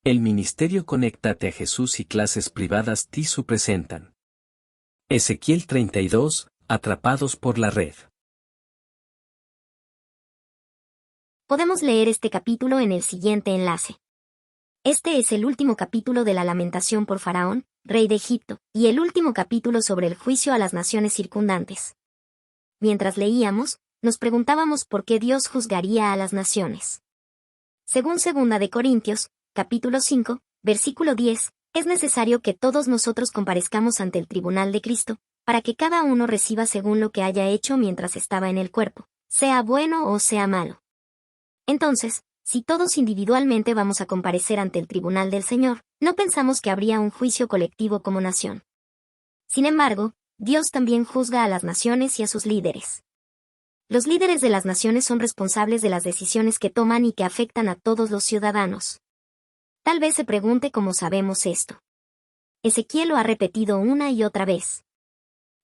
El Ministerio Conéctate a Jesús y Clases Privadas TISU presentan Ezequiel 32, Atrapados por la Red. Podemos leer este capítulo en el siguiente enlace. Este es el último capítulo de la lamentación por Faraón, rey de Egipto, y el último capítulo sobre el juicio a las naciones circundantes. Mientras leíamos, nos preguntábamos por qué Dios juzgaría a las naciones. Según 2 de Corintios, capítulo 5, versículo 10, es necesario que todos nosotros comparezcamos ante el tribunal de Cristo, para que cada uno reciba según lo que haya hecho mientras estaba en el cuerpo, sea bueno o sea malo. Entonces, si todos individualmente vamos a comparecer ante el tribunal del Señor, no pensamos que habría un juicio colectivo como nación. Sin embargo, Dios también juzga a las naciones y a sus líderes. Los líderes de las naciones son responsables de las decisiones que toman y que afectan a todos los ciudadanos. Tal vez se pregunte cómo sabemos esto. Ezequiel lo ha repetido una y otra vez.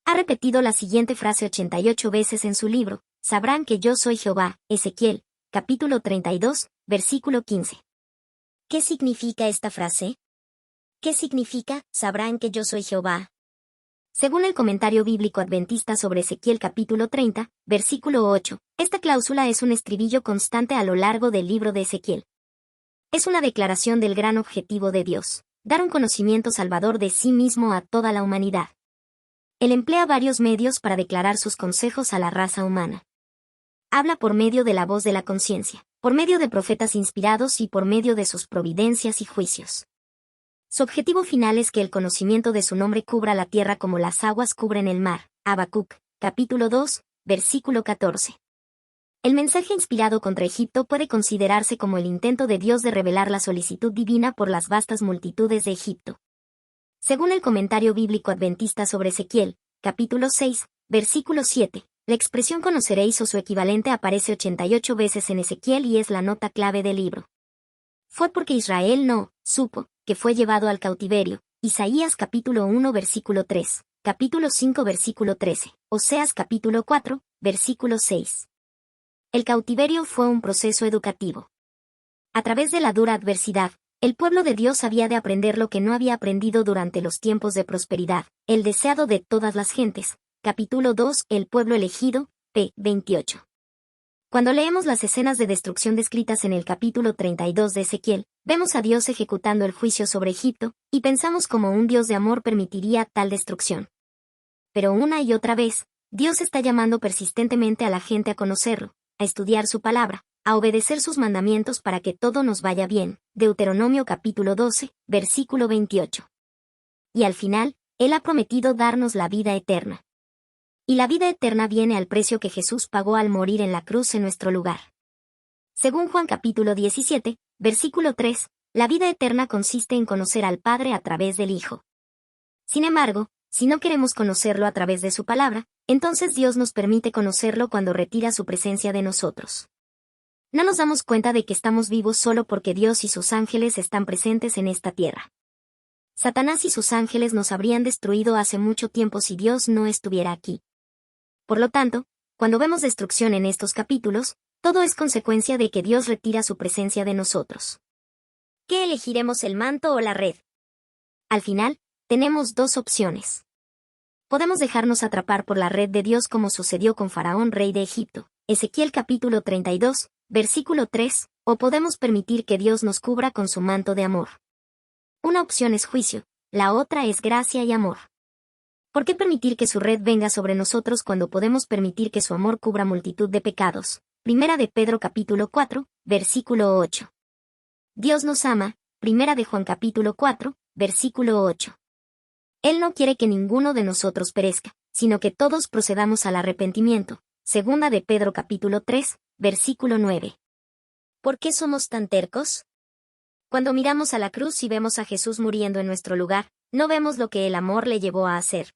Ha repetido la siguiente frase 88 veces en su libro, Sabrán que yo soy Jehová, Ezequiel, capítulo 32, versículo 15. ¿Qué significa esta frase? ¿Qué significa, sabrán que yo soy Jehová? Según el comentario bíblico adventista sobre Ezequiel capítulo 30, versículo 8, esta cláusula es un estribillo constante a lo largo del libro de Ezequiel. Es una declaración del gran objetivo de Dios, dar un conocimiento salvador de sí mismo a toda la humanidad. Él emplea varios medios para declarar sus consejos a la raza humana. Habla por medio de la voz de la conciencia, por medio de profetas inspirados y por medio de sus providencias y juicios. Su objetivo final es que el conocimiento de su nombre cubra la tierra como las aguas cubren el mar. Habacuc, capítulo 2, versículo 14. El mensaje inspirado contra Egipto puede considerarse como el intento de Dios de revelar la solicitud divina por las vastas multitudes de Egipto. Según el comentario bíblico adventista sobre Ezequiel, capítulo 6, versículo 7, la expresión conoceréis o su equivalente aparece 88 veces en Ezequiel y es la nota clave del libro. Fue porque Israel no supo que fue llevado al cautiverio. Isaías capítulo 1 versículo 3, capítulo 5 versículo 13, Oseas capítulo 4, versículo 6. El cautiverio fue un proceso educativo. A través de la dura adversidad, el pueblo de Dios había de aprender lo que no había aprendido durante los tiempos de prosperidad, el deseado de todas las gentes. Capítulo 2, el pueblo elegido, p. 28. Cuando leemos las escenas de destrucción descritas en el capítulo 32 de Ezequiel, vemos a Dios ejecutando el juicio sobre Egipto, y pensamos cómo un Dios de amor permitiría tal destrucción. Pero una y otra vez, Dios está llamando persistentemente a la gente a conocerlo, a estudiar su palabra, a obedecer sus mandamientos para que todo nos vaya bien. Deuteronomio capítulo 12, versículo 28. Y al final, Él ha prometido darnos la vida eterna. Y la vida eterna viene al precio que Jesús pagó al morir en la cruz en nuestro lugar. Según Juan capítulo 17, versículo 3, la vida eterna consiste en conocer al Padre a través del Hijo. Sin embargo, si no queremos conocerlo a través de su palabra, entonces Dios nos permite conocerlo cuando retira su presencia de nosotros. No nos damos cuenta de que estamos vivos solo porque Dios y sus ángeles están presentes en esta tierra. Satanás y sus ángeles nos habrían destruido hace mucho tiempo si Dios no estuviera aquí. Por lo tanto, cuando vemos destrucción en estos capítulos, todo es consecuencia de que Dios retira su presencia de nosotros. ¿Qué elegiremos, el manto o la red? Al final, tenemos dos opciones. Podemos dejarnos atrapar por la red de Dios como sucedió con Faraón, rey de Egipto, Ezequiel capítulo 32, versículo 3, o podemos permitir que Dios nos cubra con su manto de amor. Una opción es juicio, la otra es gracia y amor. ¿Por qué permitir que su red venga sobre nosotros cuando podemos permitir que su amor cubra multitud de pecados? Primera de Pedro capítulo 4, versículo 8. Dios nos ama, Primera de Juan capítulo 4, versículo 8. Él no quiere que ninguno de nosotros perezca, sino que todos procedamos al arrepentimiento. Segunda de Pedro capítulo 3, versículo 9. ¿Por qué somos tan tercos? Cuando miramos a la cruz y vemos a Jesús muriendo en nuestro lugar, no vemos lo que el amor le llevó a hacer.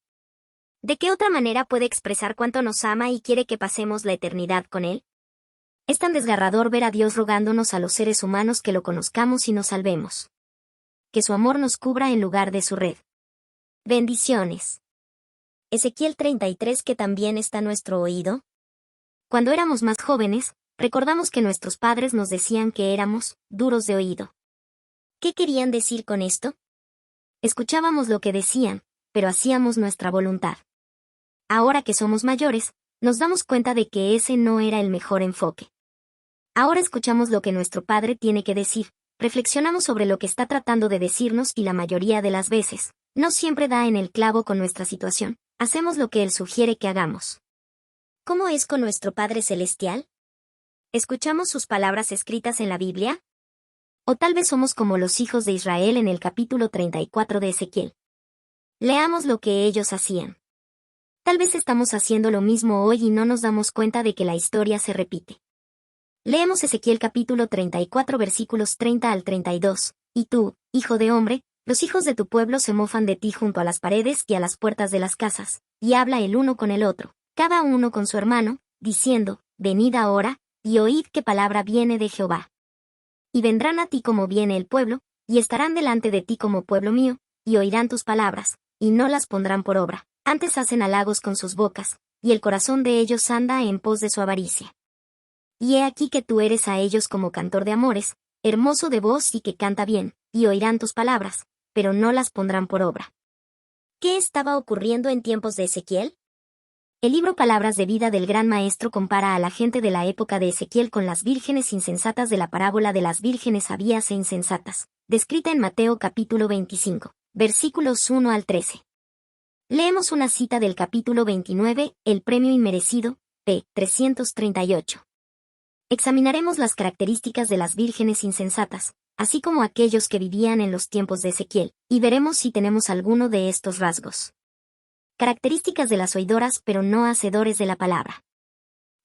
¿De qué otra manera puede expresar cuánto nos ama y quiere que pasemos la eternidad con Él? Es tan desgarrador ver a Dios rogándonos a los seres humanos que lo conozcamos y nos salvemos. Que su amor nos cubra en lugar de su red. Bendiciones. Ezequiel 33, que también está a nuestro oído. Cuando éramos más jóvenes, recordamos que nuestros padres nos decían que éramos duros de oído. ¿Qué querían decir con esto? Escuchábamos lo que decían, pero hacíamos nuestra voluntad. Ahora que somos mayores, nos damos cuenta de que ese no era el mejor enfoque. Ahora escuchamos lo que nuestro Padre tiene que decir, reflexionamos sobre lo que está tratando de decirnos y la mayoría de las veces, no siempre da en el clavo con nuestra situación, hacemos lo que Él sugiere que hagamos. ¿Cómo es con nuestro Padre Celestial? ¿Escuchamos sus palabras escritas en la Biblia? O tal vez somos como los hijos de Israel en el capítulo 34 de Ezequiel. Leamos lo que ellos hacían. Tal vez estamos haciendo lo mismo hoy y no nos damos cuenta de que la historia se repite. Leemos Ezequiel capítulo 34 versículos 30 al 32. Y tú, hijo de hombre, los hijos de tu pueblo se mofan de ti junto a las paredes y a las puertas de las casas, y habla el uno con el otro, cada uno con su hermano, diciendo, venid ahora, y oíd qué palabra viene de Jehová. Y vendrán a ti como viene el pueblo, y estarán delante de ti como pueblo mío, y oirán tus palabras, y no las pondrán por obra, antes hacen halagos con sus bocas, y el corazón de ellos anda en pos de su avaricia. Y he aquí que tú eres a ellos como cantor de amores, hermoso de voz y que canta bien, y oirán tus palabras, pero no las pondrán por obra. ¿Qué estaba ocurriendo en tiempos de Ezequiel? El libro Palabras de Vida del Gran Maestro compara a la gente de la época de Ezequiel con las vírgenes insensatas de la parábola de las vírgenes sabias e insensatas, descrita en Mateo capítulo 25, versículos 1 al 13. Leemos una cita del capítulo 29, el premio inmerecido, p. 338. Examinaremos las características de las vírgenes insensatas, así como aquellos que vivían en los tiempos de Ezequiel, y veremos si tenemos alguno de estos rasgos. Características de las oidoras pero no hacedores de la palabra.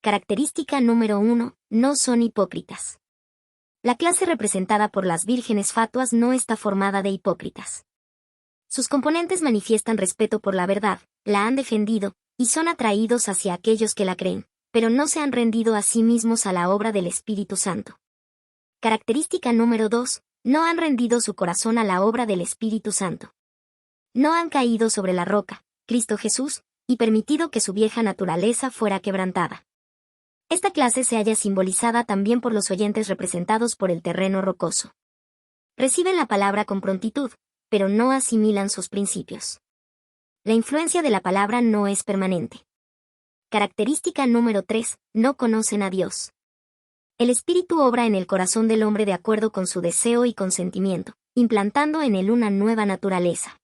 Característica número 1, no son hipócritas. La clase representada por las vírgenes fatuas no está formada de hipócritas. Sus componentes manifiestan respeto por la verdad, la han defendido, y son atraídos hacia aquellos que la creen, pero no se han rendido a sí mismos a la obra del Espíritu Santo. Característica número 2, no han rendido su corazón a la obra del Espíritu Santo. No han caído sobre la roca, Cristo Jesús, y permitido que su vieja naturaleza fuera quebrantada. Esta clase se halla simbolizada también por los oyentes representados por el terreno rocoso. Reciben la palabra con prontitud, pero no asimilan sus principios. La influencia de la palabra no es permanente. Característica número 3, no conocen a Dios. El Espíritu obra en el corazón del hombre de acuerdo con su deseo y consentimiento, implantando en él una nueva naturaleza.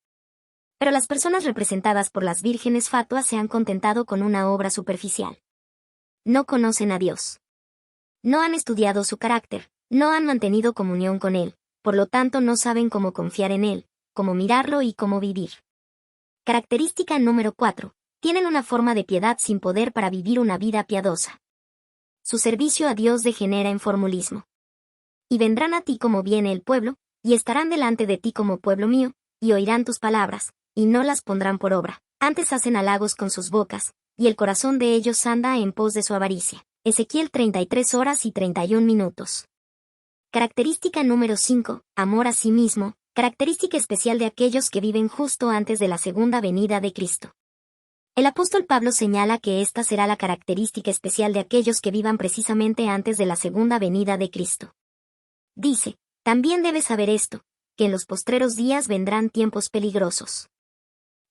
Pero las personas representadas por las vírgenes fatuas se han contentado con una obra superficial. No conocen a Dios. No han estudiado su carácter, no han mantenido comunión con Él, por lo tanto no saben cómo confiar en Él, cómo mirarlo y cómo vivir. Característica número 4. Tienen una forma de piedad sin poder para vivir una vida piadosa. Su servicio a Dios degenera en formulismo. Y vendrán a ti como viene el pueblo, y estarán delante de ti como pueblo mío, y oirán tus palabras, y no las pondrán por obra, antes hacen halagos con sus bocas, y el corazón de ellos anda en pos de su avaricia. Ezequiel 33 horas y 31 minutos. Característica número 5, amor a sí mismo, característica especial de aquellos que viven justo antes de la segunda venida de Cristo. El apóstol Pablo señala que esta será la característica especial de aquellos que vivan precisamente antes de la segunda venida de Cristo. Dice, también debes saber esto, que en los postreros días vendrán tiempos peligrosos.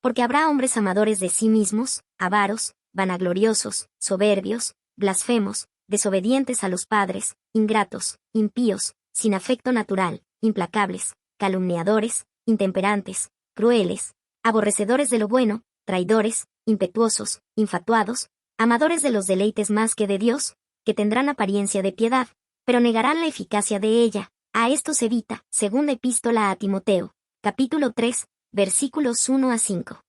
Porque habrá hombres amadores de sí mismos, avaros, vanagloriosos, soberbios, blasfemos, desobedientes a los padres, ingratos, impíos, sin afecto natural, implacables, calumniadores, intemperantes, crueles, aborrecedores de lo bueno, traidores, impetuosos, infatuados, amadores de los deleites más que de Dios, que tendrán apariencia de piedad, pero negarán la eficacia de ella. A estos evita, segunda epístola a Timoteo, capítulo 3, versículos 1 a 5.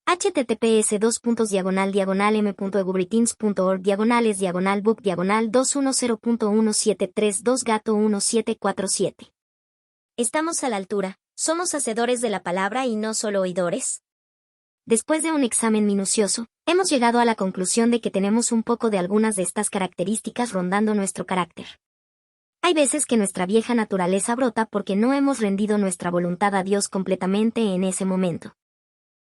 https://m.egubritins.org/book/210.17332-1747. ¿Estamos a la altura? ¿Somos hacedores de la palabra y no solo oidores? Después de un examen minucioso, hemos llegado a la conclusión de que tenemos un poco de algunas de estas características rondando nuestro carácter. Hay veces que nuestra vieja naturaleza brota porque no hemos rendido nuestra voluntad a Dios completamente en ese momento.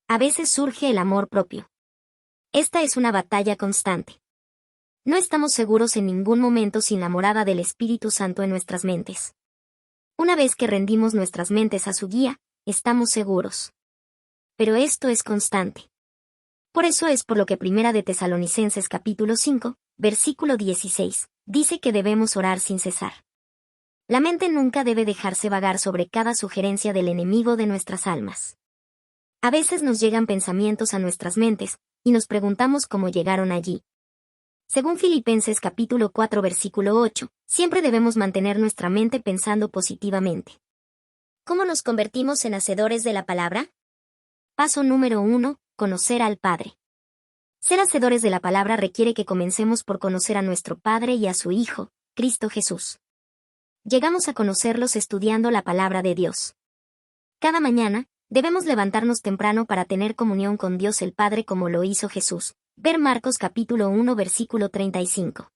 A veces surge el amor propio. Esta es una batalla constante. No estamos seguros en ningún momento sin la morada del Espíritu Santo en nuestras mentes. Una vez que rendimos nuestras mentes a su guía, estamos seguros. Pero esto es constante. Por eso es por lo que Primera de Tesalonicenses capítulo 5, versículo 16, dice que debemos orar sin cesar. La mente nunca debe dejarse vagar sobre cada sugerencia del enemigo de nuestras almas. A veces nos llegan pensamientos a nuestras mentes, y nos preguntamos cómo llegaron allí. Según Filipenses capítulo 4 versículo 8, siempre debemos mantener nuestra mente pensando positivamente. ¿Cómo nos convertimos en hacedores de la palabra? Paso número 1. Conocer al Padre. Ser hacedores de la palabra requiere que comencemos por conocer a nuestro Padre y a su Hijo, Cristo Jesús. Llegamos a conocerlos estudiando la palabra de Dios. Cada mañana, debemos levantarnos temprano para tener comunión con Dios el Padre como lo hizo Jesús. Ver Marcos capítulo 1 versículo 35.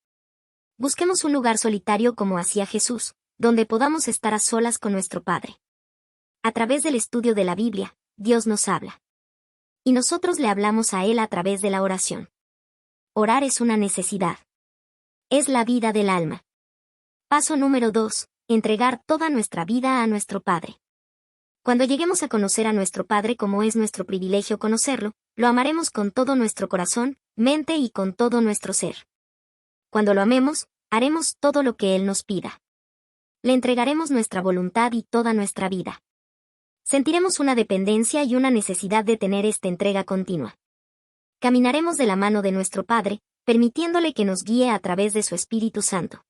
Busquemos un lugar solitario como hacía Jesús, donde podamos estar a solas con nuestro Padre. A través del estudio de la Biblia, Dios nos habla. Y nosotros le hablamos a Él a través de la oración. Orar es una necesidad. Es la vida del alma. Paso número 2. Entregar toda nuestra vida a nuestro Padre. Cuando lleguemos a conocer a nuestro Padre como es nuestro privilegio conocerlo, lo amaremos con todo nuestro corazón, mente y con todo nuestro ser. Cuando lo amemos, haremos todo lo que Él nos pida. Le entregaremos nuestra voluntad y toda nuestra vida. Sentiremos una dependencia y una necesidad de tener esta entrega continua. Caminaremos de la mano de nuestro Padre, permitiéndole que nos guíe a través de su Espíritu Santo.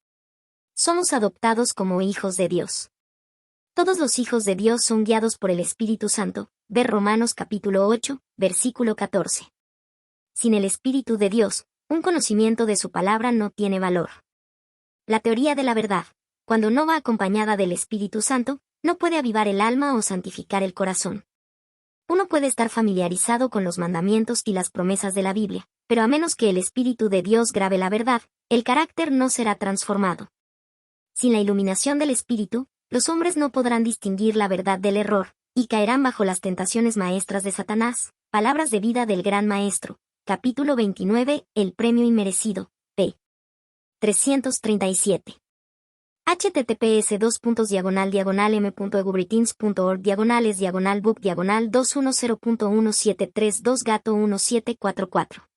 Somos adoptados como hijos de Dios. Todos los hijos de Dios son guiados por el Espíritu Santo. Ver Romanos capítulo 8, versículo 14. Sin el Espíritu de Dios, un conocimiento de su palabra no tiene valor. La teoría de la verdad, cuando no va acompañada del Espíritu Santo, no puede avivar el alma o santificar el corazón. Uno puede estar familiarizado con los mandamientos y las promesas de la Biblia, pero a menos que el Espíritu de Dios grabe la verdad, el carácter no será transformado. Sin la iluminación del Espíritu, los hombres no podrán distinguir la verdad del error, y caerán bajo las tentaciones maestras de Satanás. Palabras de vida del Gran Maestro, capítulo 29, El premio inmerecido, p. 337. https://mebritins.org/es/book/210.173 gato 1744.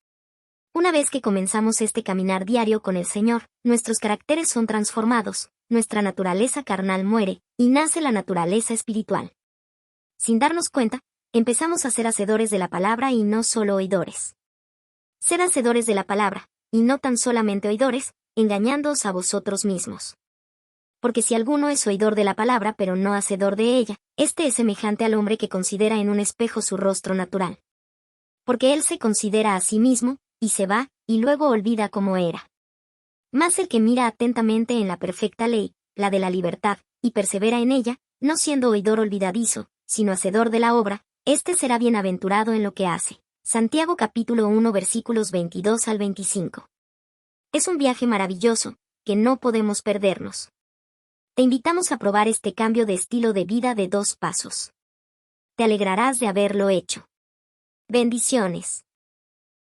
Una vez que comenzamos este caminar diario con el Señor, nuestros caracteres son transformados, nuestra naturaleza carnal muere, y nace la naturaleza espiritual. Sin darnos cuenta, empezamos a ser hacedores de la palabra y no solo oidores. Ser hacedores de la palabra, y no tan solamente oidores, engañándoos a vosotros mismos. Porque si alguno es oidor de la palabra pero no hacedor de ella, este es semejante al hombre que considera en un espejo su rostro natural. Porque él se considera a sí mismo, y se va, y luego olvida cómo era. Mas el que mira atentamente en la perfecta ley, la de la libertad, y persevera en ella, no siendo oidor olvidadizo, sino hacedor de la obra, éste será bienaventurado en lo que hace. Santiago capítulo 1 versículos 22 al 25. Es un viaje maravilloso, que no podemos perdernos. Te invitamos a probar este cambio de estilo de vida de 2 pasos. Te alegrarás de haberlo hecho. Bendiciones.